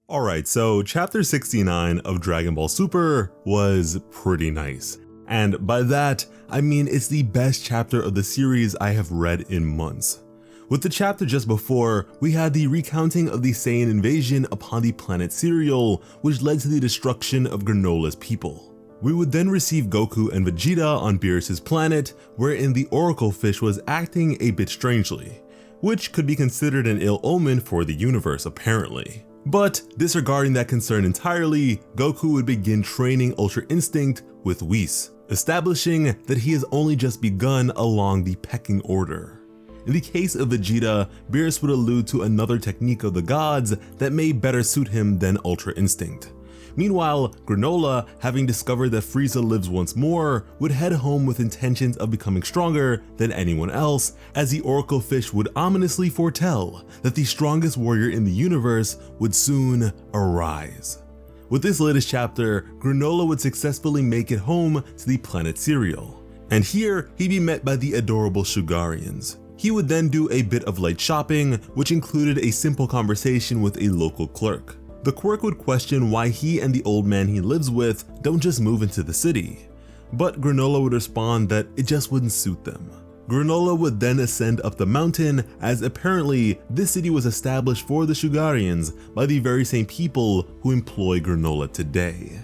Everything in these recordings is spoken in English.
Alright, so chapter 69 of Dragon Ball Super was pretty nice. And by that, I mean it's the best chapter of the series I have read in months. With the chapter just before, we had the recounting of the Saiyan invasion upon the planet Cereal, which led to the destruction of Granola's people. We would then receive Goku and Vegeta on BEERUS' planet, wherein the Oracle Fish was acting a bit strangely, which could be considered an ill omen for the universe apparently. But disregarding that concern entirely, Goku would begin training Ultra Instinct with Whis, establishing that he has only just begun along the pecking order. In the case of Vegeta, BEERUS would allude to another technique of the gods that may better suit him than Ultra Instinct. Meanwhile, Granola, having discovered that Frieza lives once more, would head home with intentions of becoming stronger than anyone else, as the Oracle Fish would ominously foretell that the strongest warrior in the universe would soon arise. With this latest chapter, Granola would successfully make it home to the planet Cereal, and here he'd be met by the adorable Shugarians. He would then do a bit of light shopping, which included a simple conversation with a local clerk. The clerk would question why he and the old man he lives with don't just move into the city, but Granola would respond that it just wouldn't suit them. Granola would then ascend up the mountain, as apparently this city was established for the Shugarians by the very same people who employ Granola today.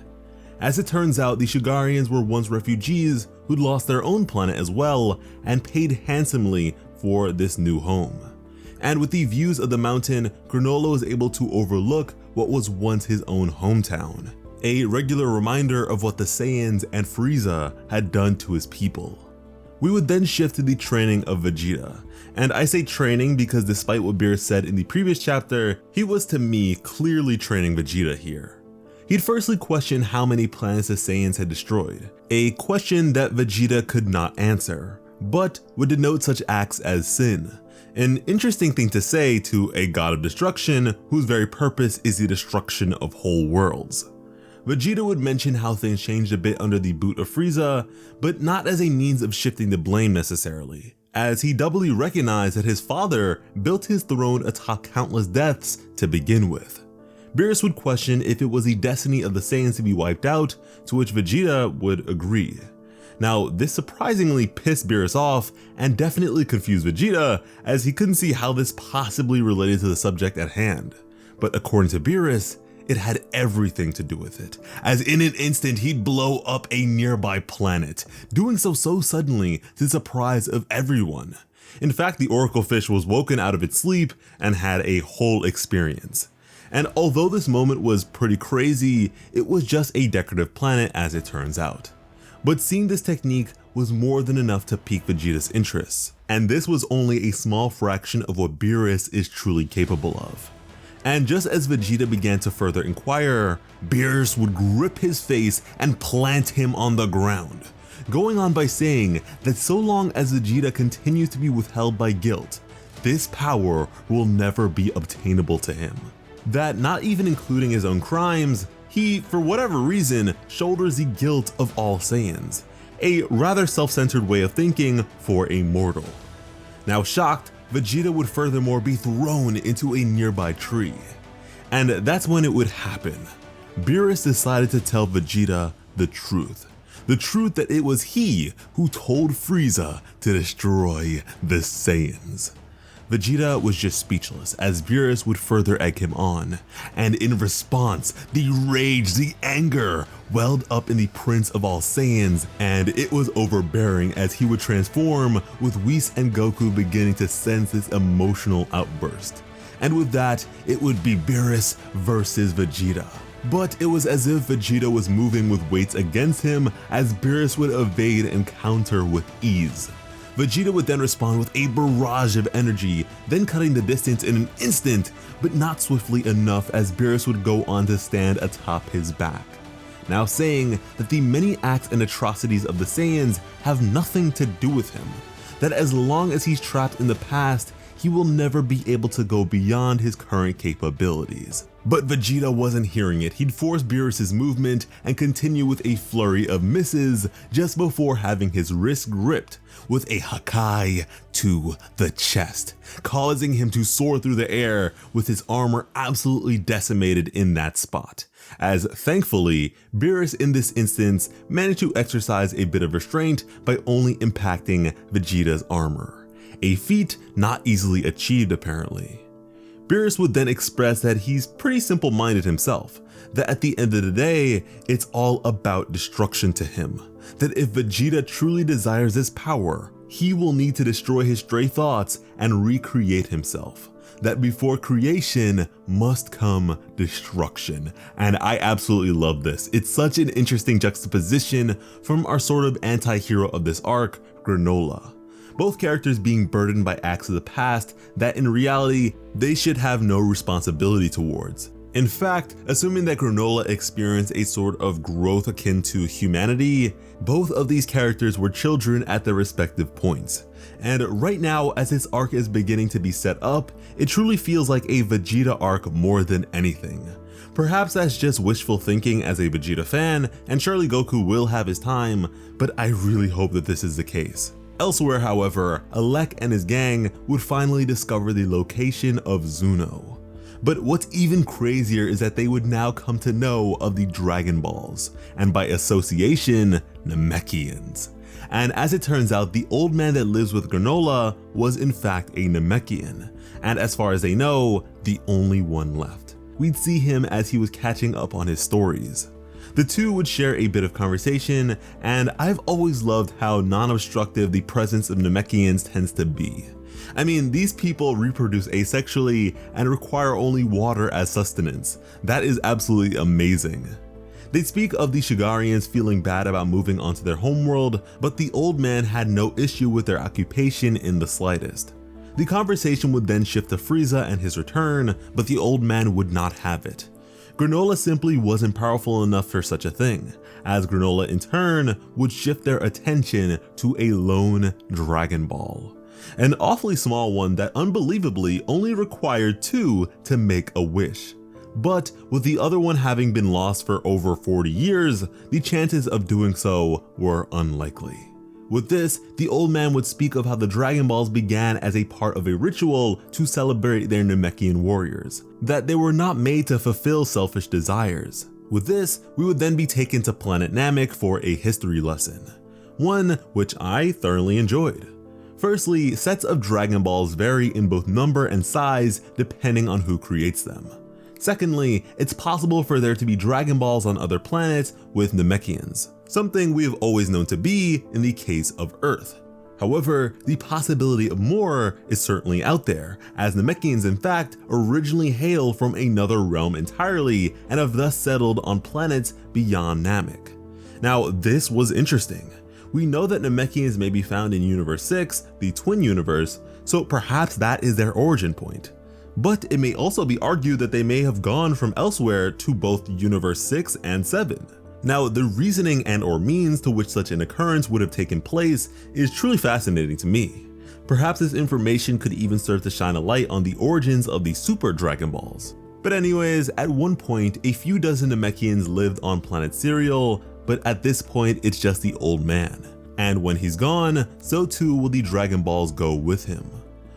As it turns out, the Shugarians were once refugees who'd lost their own planet as well and paid handsomely for this new home. And with the views of the mountain, Granola was able to overlook what was once his own hometown, a regular reminder of what the Saiyans and Frieza had done to his people. We would then shift to the training of Vegeta, and I say training because despite what BEERUS said in the previous chapter, he was to me clearly training Vegeta here. He'd firstly question how many planets the Saiyans had destroyed, a question that Vegeta could not answer, but would denote such acts as sin. An interesting thing to say to a god of destruction whose very purpose is the destruction of whole worlds. Vegeta would mention how things changed a bit under the boot of Frieza, but not as a means of shifting the blame necessarily, as he doubly recognized that his father built his throne atop countless deaths to begin with. BEERUS would question if it was the destiny of the Saiyans to be wiped out, to which Vegeta would agree. Now, this surprisingly pissed BEERUS off and definitely confused Vegeta, as he couldn't see how this possibly related to the subject at hand. But according to BEERUS, it had everything to do with it, as in an instant he'd blow up a nearby planet, doing so suddenly to the surprise of everyone. In fact, the Oracle Fish was woken out of its sleep and had a whole experience. And although this moment was pretty crazy, it was just a decorative planet as it turns out. But seeing this technique was more than enough to pique Vegeta's interests, and this was only a small fraction of what BEERUS is truly capable of. And just as Vegeta began to further inquire, BEERUS would grip his face and plant him on the ground, going on by saying that so long as Vegeta continues to be withheld by guilt, this power will never be obtainable to him. That not even including his own crimes, he, for whatever reason, shoulders the guilt of all Saiyans, a rather self-centered way of thinking for a mortal. Now shocked, Vegeta would furthermore be thrown into a nearby tree. And that's when it would happen. BEERUS decided to tell Vegeta the truth. The truth that it was he who told Frieza to destroy the Saiyans. Vegeta was just speechless as BEERUS would further egg him on, and in response, the rage, the anger welled up in the Prince of all Saiyans, and it was overbearing as he would transform, with Whis and Goku beginning to sense this emotional outburst. And with that, it would be BEERUS versus Vegeta. But it was as if Vegeta was moving with weights against him, as BEERUS would evade and counter with ease. Vegeta would then respond with a barrage of energy, then cutting the distance in an instant, but not swiftly enough, as BEERUS would go on to stand atop his back, now saying that the many acts and atrocities of the Saiyans have nothing to do with him, that as long as he's trapped in the past, he will never be able to go beyond his current capabilities. But Vegeta wasn't hearing it. He'd force BEERUS' movement and continue with a flurry of misses just before having his wrist gripped with a Hakai to the chest, causing him to soar through the air with his armor absolutely decimated in that spot. As thankfully, BEERUS in this instance managed to exercise a bit of restraint by only impacting Vegeta's armor, a feat not easily achieved apparently. BEERUS would then express that he's pretty simple-minded himself, that at the end of the day, it's all about destruction to him, that if Vegeta truly desires this power, he will need to destroy his stray thoughts and recreate himself, that before creation must come destruction. And I absolutely love this. It's such an interesting juxtaposition from our sort of anti-hero of this arc, Granola. Both characters being burdened by acts of the past that in reality, they should have no responsibility towards. In fact, assuming that Granola experienced a sort of growth akin to humanity, both of these characters were children at their respective points. And right now, as this arc is beginning to be set up, it truly feels like a Vegeta arc more than anything. Perhaps that's just wishful thinking as a Vegeta fan, and surely Goku will have his time, but I really hope that this is the case. Elsewhere, however, Alec and his gang would finally discover the location of Zuno. But what's even crazier is that they would now come to know of the Dragon Balls, and by association, Namekians. And as it turns out, the old man that lives with Granola was in fact a Namekian, and as far as they know, the only one left. We'd see him as he was catching up on his stories. The two would share a bit of conversation, and I've always loved how non-obstructive the presence of Namekians tends to be. I mean, these people reproduce asexually and require only water as sustenance. That is absolutely amazing. They speak of the Shigarians feeling bad about moving onto their homeworld, but the old man had no issue with their occupation in the slightest. The conversation would then shift to Frieza and his return, but the old man would not have it. Granola simply wasn't powerful enough for such a thing, as Granola in turn would shift their attention to a lone Dragon Ball. An awfully small one that unbelievably only required 2 to make a wish. But with the other one having been lost for over 40 years, the chances of doing so were unlikely. With this, the old man would speak of how the Dragon Balls began as a part of a ritual to celebrate their Namekian warriors, that they were not made to fulfill selfish desires. With this, we would then be taken to Planet Namek for a history lesson, one which I thoroughly enjoyed. Firstly, sets of Dragon Balls vary in both number and size depending on who creates them. Secondly, it's possible for there to be Dragon Balls on other planets with Namekians, something we have always known to be in the case of Earth. However, the possibility of more is certainly out there, as Namekians in fact originally hail from another realm entirely and have thus settled on planets beyond Namek. Now, this was interesting. We know that Namekians may be found in Universe 6, the Twin Universe, so perhaps that is their origin point. But it may also be argued that they may have gone from elsewhere to both Universe 6 and 7. Now, the reasoning and/or means to which such an occurrence would have taken place is truly fascinating to me. Perhaps this information could even serve to shine a light on the origins of the Super Dragon Balls. But anyways, at one point, a few dozen Namekians lived on planet Cereal, but at this point, it's just the old man. And when he's gone, so too will the Dragon Balls go with him.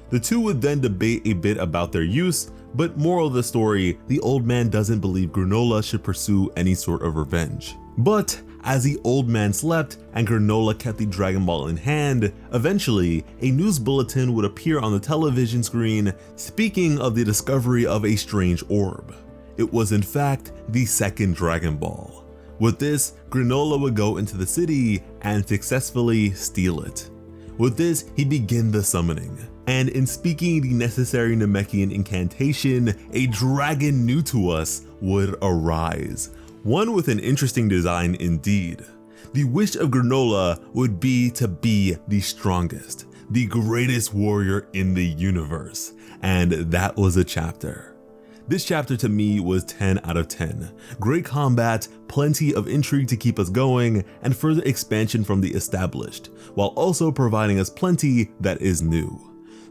The two would then debate a bit about their use, but moral of the story, the old man doesn't believe Granola should pursue any sort of revenge. But as the old man slept and Granola kept the Dragon Ball in hand, eventually a news bulletin would appear on the television screen speaking of the discovery of a strange orb. It was in fact the second Dragon Ball. With this, Granola would go into the city and successfully steal it. With this, he began the summoning, and in speaking the necessary Namekian incantation, a dragon new to us would arise, one with an interesting design indeed. The wish of Granola would be to be the strongest, the greatest warrior in the universe, and that was a chapter. This chapter to me was 10 out of 10. Great combat, plenty of intrigue to keep us going, and further expansion from the established, while also providing us plenty that is new.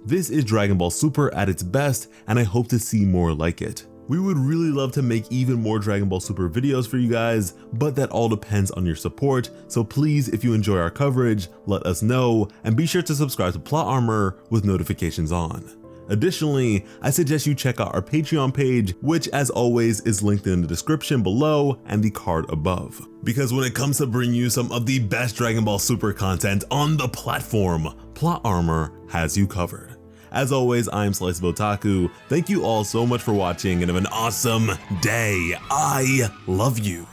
This is Dragon Ball Super at its best, and I hope to see more like it. We would really love to make even more Dragon Ball Super videos for you guys, but that all depends on your support, so please, if you enjoy our coverage, let us know, and be sure to subscribe to Plot Armor with notifications on. Additionally, I suggest you check out our Patreon page, which as always is linked in the description below and the card above. Because when it comes to bringing you some of the best Dragon Ball Super content on the platform, Plot Armor has you covered. As always, I'm Slice of Otaku. Thank you all so much for watching and have an awesome day. I love you.